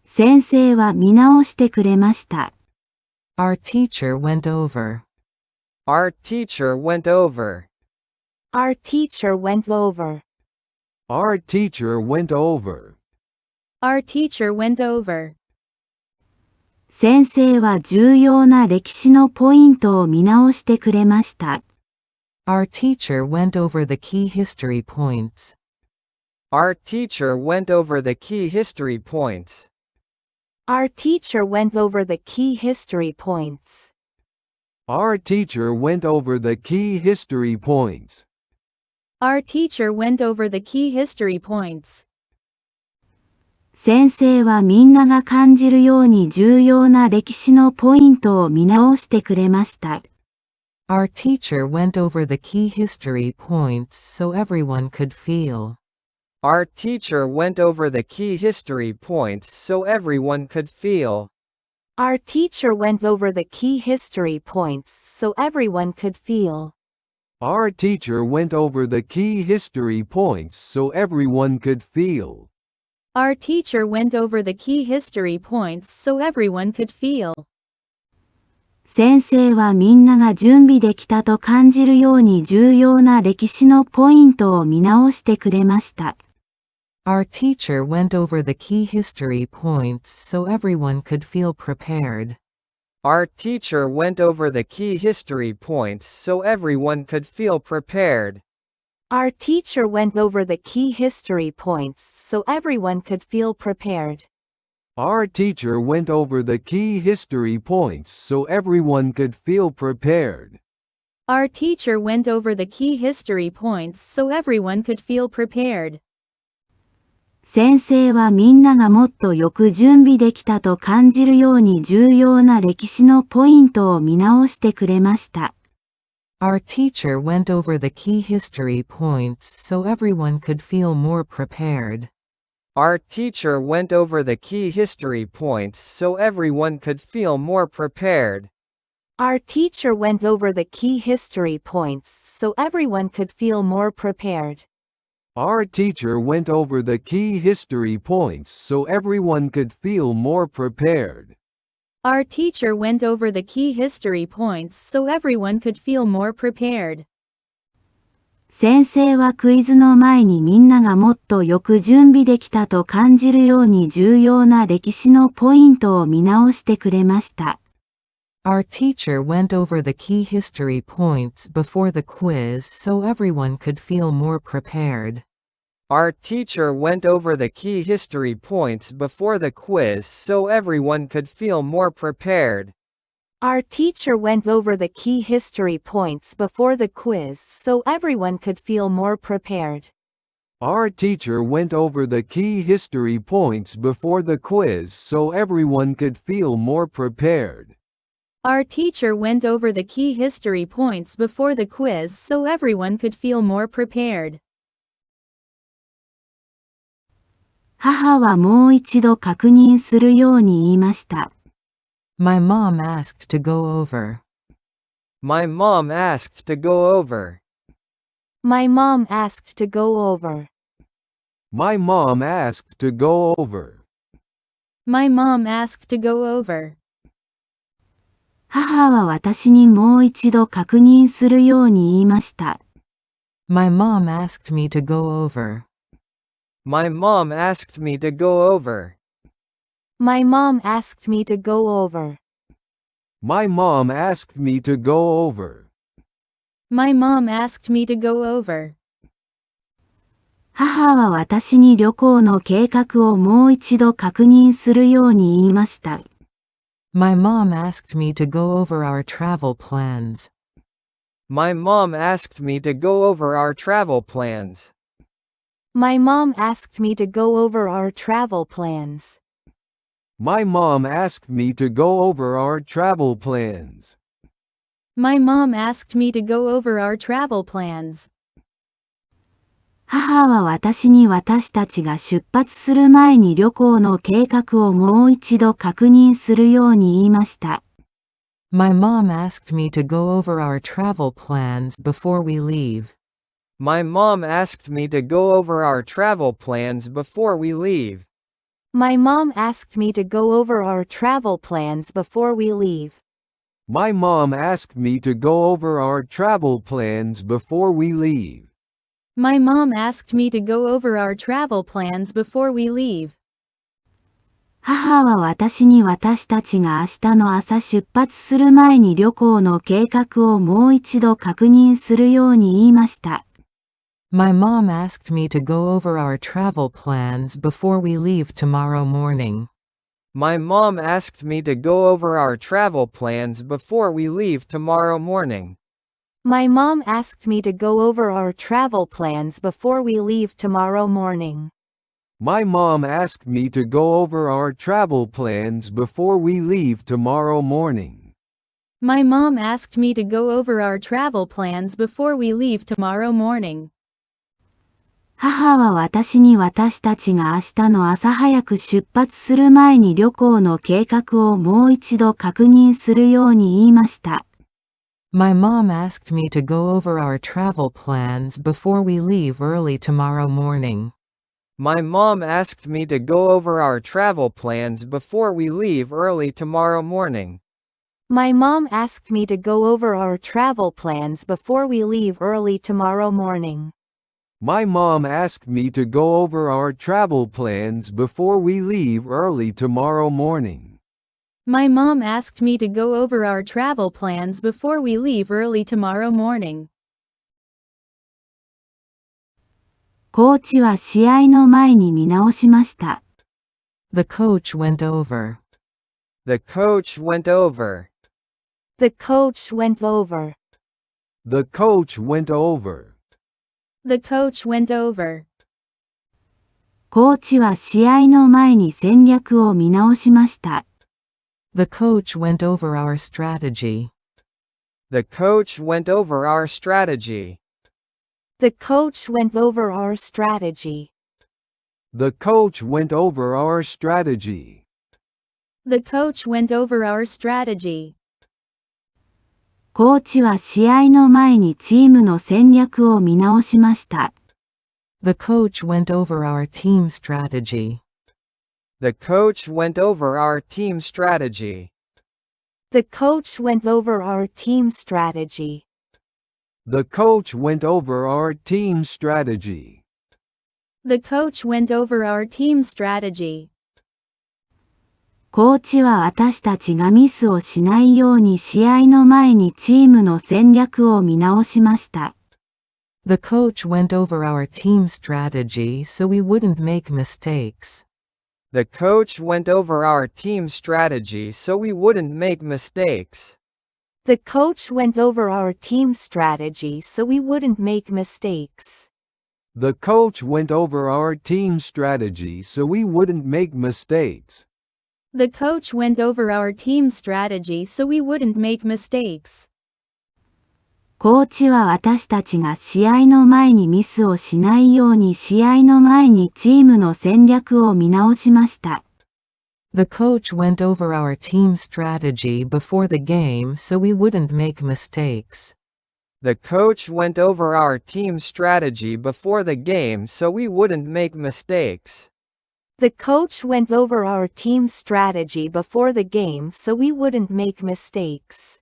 先生は見直してくれました。Our teacher went over. Our teacher went over. Our teacher went over. Our teacher went over. Our teacher went over. 先生は重要な歴史のポイントを見直してくれました。Our teacher went over the key history points. Our teacher went over the key history points. Our teacher went over the key history points. Our teacher went over the key history points. Our teacher went over the key history points. 先生はみんなが感じるように重要な歴史のポイントを見直してくれました。Our teacher went over the key history points so everyone could feel. Our teacher went over the key history points so everyone could feel. Our teacher went over the key history points so everyone could feel. Our teacher went over the key history points so everyone could feel. Our teacher went over the key history points so everyone could feel. 先生はみんなが準備できたと感じるように重要な歴史のポイントを見直してくれました。Our teacher went over the key history points so everyone could feel prepared. Our teacher went over the key history points so everyone could feel prepared. Our teacher went over the key history points so everyone could feel prepared. Our teacher went over the key history points so everyone could feel prepared. Our teacher went over the key history points so everyone could feel prepared. 先生はみんながもっとよく準備できたと感じるように重要な歴史のポイントを見直してくれました。Our teacher went over the key history points so everyone could feel more prepared. Our teacher went over the key history points so everyone could feel more prepared. Our teacher went over the key history points so everyone could feel more prepared. Our teacher went over the key history points so everyone could feel more prepared. Our teacher went over the key history points so everyone could feel more prepared. 先生はクイズの前にみんながもっとよく準備できたと感じるように重要な歴史のポイントを見直してくれました。Our teacher went over the key history points before the quiz so everyone could feel more prepared. Our teacher went over the key history points before the quiz so everyone could feel more prepared. Our teacher went over the key history points before the quiz so everyone could feel more prepared. Our teacher went over the key history points before the quiz so everyone could feel more prepared. Our teacher went over the key history points before the quiz so everyone could feel more prepared. 母はもう一度確認するように言いました。My mom asked to go over. My mom asked to go over. My mom asked to go over. My mom asked to go over. My mom asked to go over. 母は私にもう一度確認するように言いました。My mom asked me to go over. My mom asked me to go over. My mom asked me to go over. My mom asked me to go over. My mom asked me to go over. 母は私に旅行の計画をもう一度確認するように言いました。My mom asked me to go over our travel plans. My mom asked me to go over our travel plans. My mom asked me to go over our travel plans. My mom asked me to go over our travel plans. My mom asked me to go over our travel plans. 母は私に私たちが出発する前に旅行の計画をもう一度確認するように言いました。My mom asked me to go over our travel plans before we leave. My mom asked me to go over our travel plans before we leave. My mom asked me to go over our travel plans before we leave. My mom asked me to go over our travel plans before we leave. My mom asked me to go over our travel plans before we leave. 母は私に私たちが明日の朝出発する前に旅行の計画をもう一度確認するように言いました。My mom asked me to go over our travel plans before we leave tomorrow morning. My mom asked me to go over our travel plans before we leave tomorrow morning. My mom asked me to go over our travel plans before we leave tomorrow morning. My mom asked me to go over our travel plans before we leave tomorrow morning. My mom asked me to go over our travel plans before we leave tomorrow morning. 母は私に私たちが明日の朝早く出発する前に旅行の計画をもう一度確認するように言いました。My mom asked me to go over our travel plans before we leave early tomorrow morning. My mom asked me to go over our travel plans before we leave early tomorrow morning. My mom asked me to go over our travel plans before we leave early tomorrow morning. My mom asked me to go over our travel plans before we leave early tomorrow morning. My mom asked me to go over our travel plans before we leave early tomorrow morning. コーチは試合の前に見直しました。The coach went over. The coach went over. The coach went over. The coach went over. The coach went over. コーチは試合の前に戦略を見直しました。The coach went over our strategy. The coach went over our strategy. The coach went over our strategy. The coach went over our strategy. The coach went over our strategy. コーチは試合の前にチームの戦略を見直しました。The coach went over our team strategy. The coach went over our team strategy. The coach went over our team strategy. The coach went over our team strategy. The coach went over our team strategy. コーチは私たちがミスをしないように試合の前にチームの戦略を見直しました。The coach went over our team strategy so we wouldn't make mistakes. The coach went over our team strategy so we wouldn't make mistakes. The coach went over our team strategy so we wouldn't make mistakes. The coach went over our team strategy so we wouldn't make mistakes. The coach went over our team strategy so we wouldn't make mistakes. コーチは私たちが試合の前にミスをしないように試合の前にチームの戦略を見直しました。The coach went over our team strategy before the game so we wouldn't make mistakes. The coach went over our team strategy before the game so we wouldn't make mistakes. The coach went over our team strategy before the game so we wouldn't make mistakes.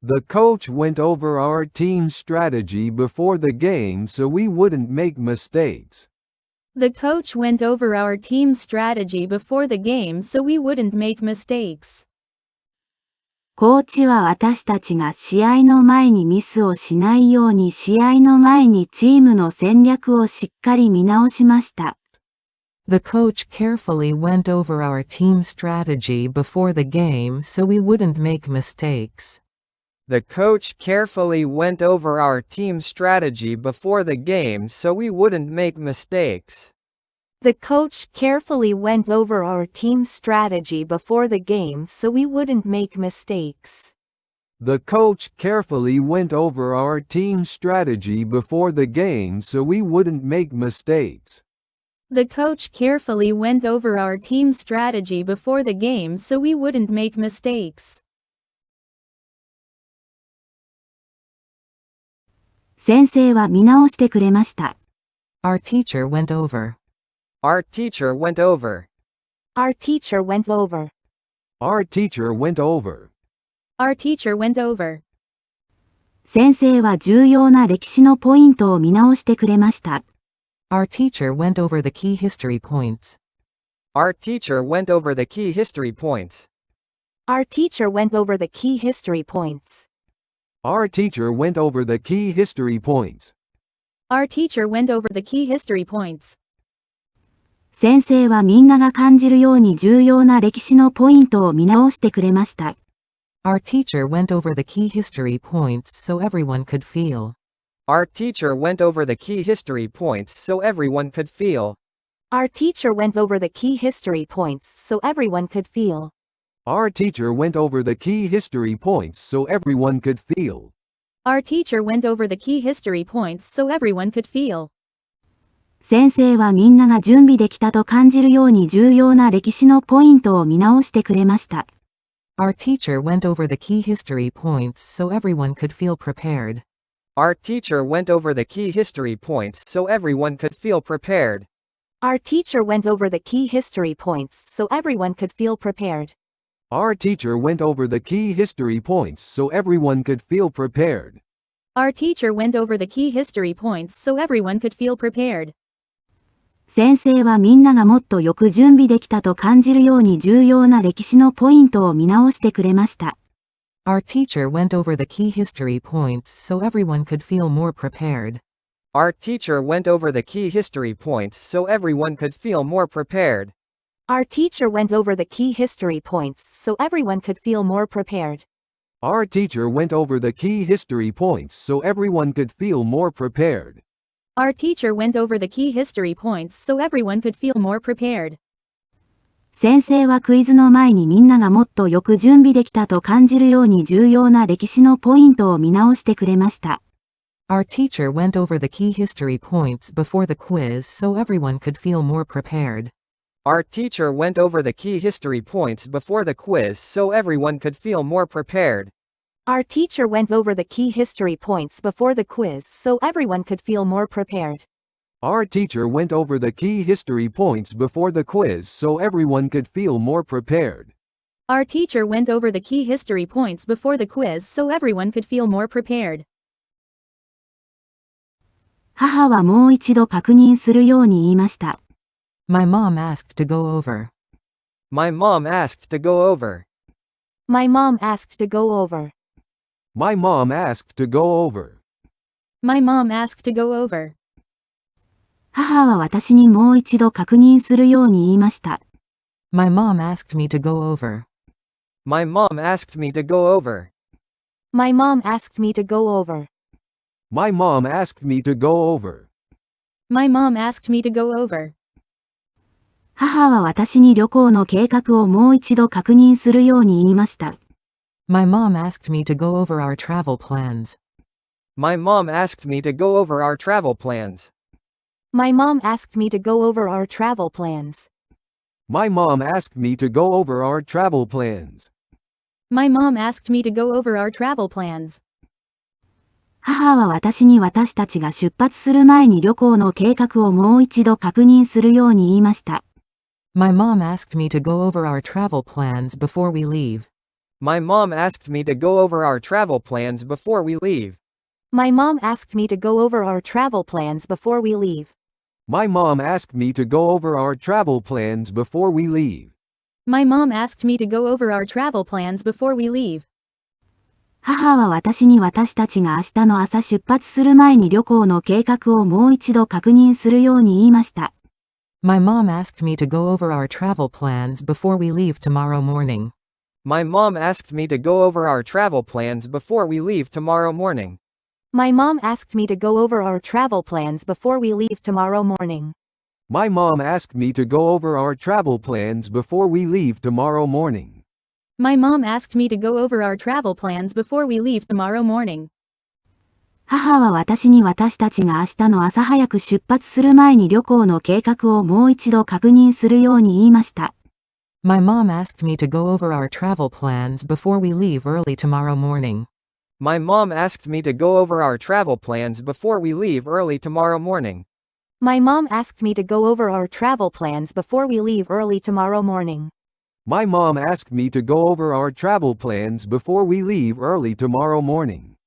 The coach went over our team strategy before the game so we wouldn't make mistakes. The coach went over our team strategy before the game so we wouldn't make mistakes. コーチは私たちが試合の前にミスをしないように試合の前にチームの戦略をしっかり見直しました。The coach carefully went over our team strategy before the game so we wouldn't make mistakes. The coach carefully went over our team strategy before the game so we wouldn't make mistakes. The coach carefully went over our team strategy before the game so we wouldn't make mistakes. The coach carefully went over our team strategy before the game so we wouldn't make mistakes. The coach carefully went over our team strategy before the game so we wouldn't make mistakes. 先生は見直してくれました。Our teacher went over. Our teacher went over. Our teacher went over. Our teacher went over. Our teacher went over. 先生は重要な歴史のポイントを見直してくれました。Our teacher went over the key history points. Our teacher went over the key history points. Our teacher went over the key history points. Our teacher went over the key history points. Our teacher went over the key history points. 先生はみんなが感じるように重要な歴史のポイントを見直してくれました。Our teacher went over the key history points so everyone could feel. Our teacher went over the key history points so everyone could feel. Our teacher went over the key history points so everyone could feel. Our teacher went over the key history points so everyone could feel. Our teacher went over the key history points so everyone could feel. 先生はみんなが準備できたと感じるように重要な歴史のポイントを見直してくれました。Our teacher went over the key history points so everyone could feel prepared. Our teacher went over the key history points so everyone could feel prepared. Our teacher went over the key history points so everyone could feel prepared. Our teacher went over the key history points so everyone could feel prepared. Our teacher went over the key history points so everyone could feel prepared. 先生はみんながもっとよく準備できたと感じるように重要な歴史のポイントを見直してくれました。Our teacher went over the key history points so everyone could feel more prepared. Our teacher went over the key history points so everyone could feel more prepared. Our teacher went over the key history points so everyone could feel more prepared. Our teacher went over the key history points so everyone could feel more prepared. Our teacher went over the key history points so everyone could feel more prepared. 先生はクイズの前にみんながもっとよく準備できたと感じるように重要な歴史のポイントを見直してくれました。Our teacher went over the key history points before the quiz so everyone could feel more prepared. Our teacher went over the key history points before the quiz so everyone could feel more prepared. Our teacher went over the key history points before the quiz so everyone could feel more prepared. Our teacher went over the key history points before the quiz so everyone could feel more prepared. Our teacher went over the key history points before the quiz so everyone could feel more prepared. 母はもう一度確認するように言いました。My mom asked to go over. My mom asked to go over. My mom asked to go over. My mom asked to go over. My mom asked to go over. 母は私にもう一度確認するように言いました。My mom asked me to go over. My mom asked me to go over. My mom asked me to go over. My mom asked me to go over. My mom asked me to go over. 母は私に旅行の計画をもう一度確認するように言いました。My mom asked me to go over our travel plans. My mom asked me to go over our travel plans. My mom asked me to go over our travel plans. My mom asked me to go over our travel plans. My mom asked me to go over our travel plans. 母は私に私たちが出発する前に旅行の計画をもう一度確認するように言いました。My mom asked me to go over our travel plans before we leave. My mom asked me to go over our travel plans before we leave. My mom asked me to go over our travel plans before we leave. My mom asked me to go over our travel plans before we leave. My mom asked me to go over our travel plans before we leave. 母は私に私たちが明日の朝出発する前に旅行の計画をもう一度確認するように言いました。My mom asked me to go over our travel plans before we leave tomorrow morning. My mom asked me to go over our travel plans before we leave tomorrow morning. My mom asked me to go over our travel plans before we leave tomorrow morning. My mom asked me to go over our travel plans before we leave tomorrow morning. My mom asked me to go over our travel plans before we leave tomorrow morning. 母は私に私たちが明日の朝早く出発する前に旅行の計画をもう一度確認するように言いました。My mom asked me to go over our travel plans before we leave early tomorrow morning. My mom asked me to go over our travel plans before we leave early tomorrow morning. My mom asked me to go over our travel plans before we leave early tomorrow morning. My mom asked me to go over our travel plans before we leave early tomorrow morning.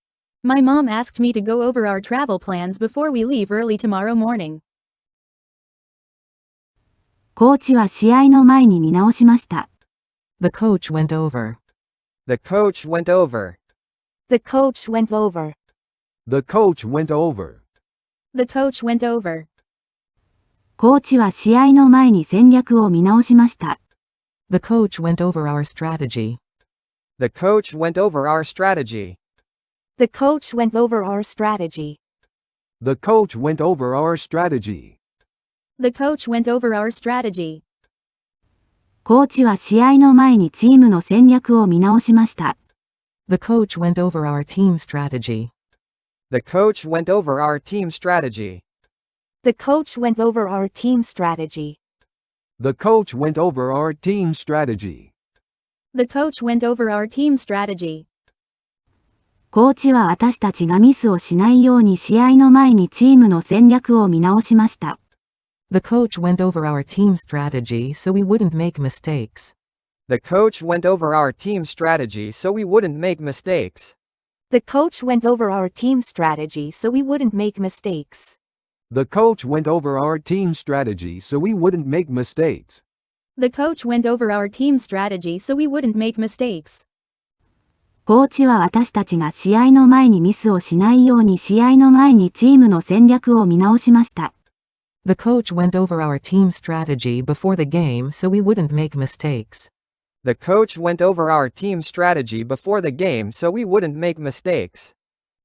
My mom asked me to go over our travel plans before we leave early tomorrow morning. コーチは試合の前に見直しました。The coach went over. The coach went over. The coach went over. The coach went over. The coach went over. コーチは試合の前に戦略を見直しました。The coach went over our strategy. The coach went over our strategy. The coach went over our strategy. The coach went over our strategy. The coach went over our strategy. コーチは試合の前にチームの戦略を見直しました。The coach went over our team strategy. The coach went over our team strategy. The coach went over our team strategy. The coach went over our team strategy. The coach went over our team strategy. コーチは私たちがミスをしないように試合の前にチームの戦略を見直しました。The coach went over our team strategy so we wouldn't make mistakes. The coach went over our team strategy so we wouldn't make mistakes. The coach went over our team strategy so we wouldn't make mistakes. The coach went over our team strategy so we wouldn't make mistakes. The coach went over our team strategy so we wouldn't make mistakes. コーチは私たちが試合の前にミスをしないように試合の前にチームの戦略を見直しました。The coach went over our team strategy before the game so we wouldn't make mistakes. The coach went over our team strategy before the game so we wouldn't make mistakes.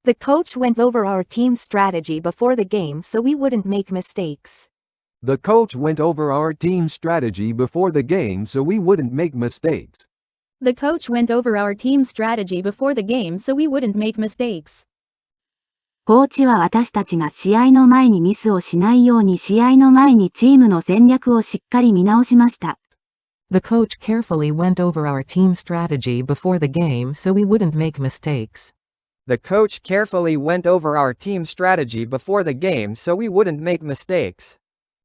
The coach went over our team strategy before the game so we wouldn't make mistakes. The coach went over our team strategy before the game so we wouldn't make mistakes. The coach went over our team strategy before the game so we wouldn't make mistakes. コーチは私たちが試合の前にミスをしないように試合の前にチームの戦略をしっかり見直しました。The coach carefully went over our team strategy before the game so we wouldn't make mistakes. The coach carefully went over our team strategy before the game so we wouldn't make mistakes.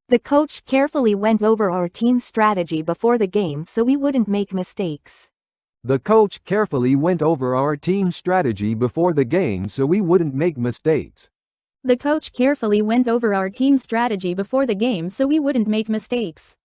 The coach carefully went over our team strategy before the game so we wouldn't make mistakes. The coach carefully went over our team strategy before the game so we wouldn't make mistakes. The coach carefully went over our team strategy before the game so we wouldn't make mistakes.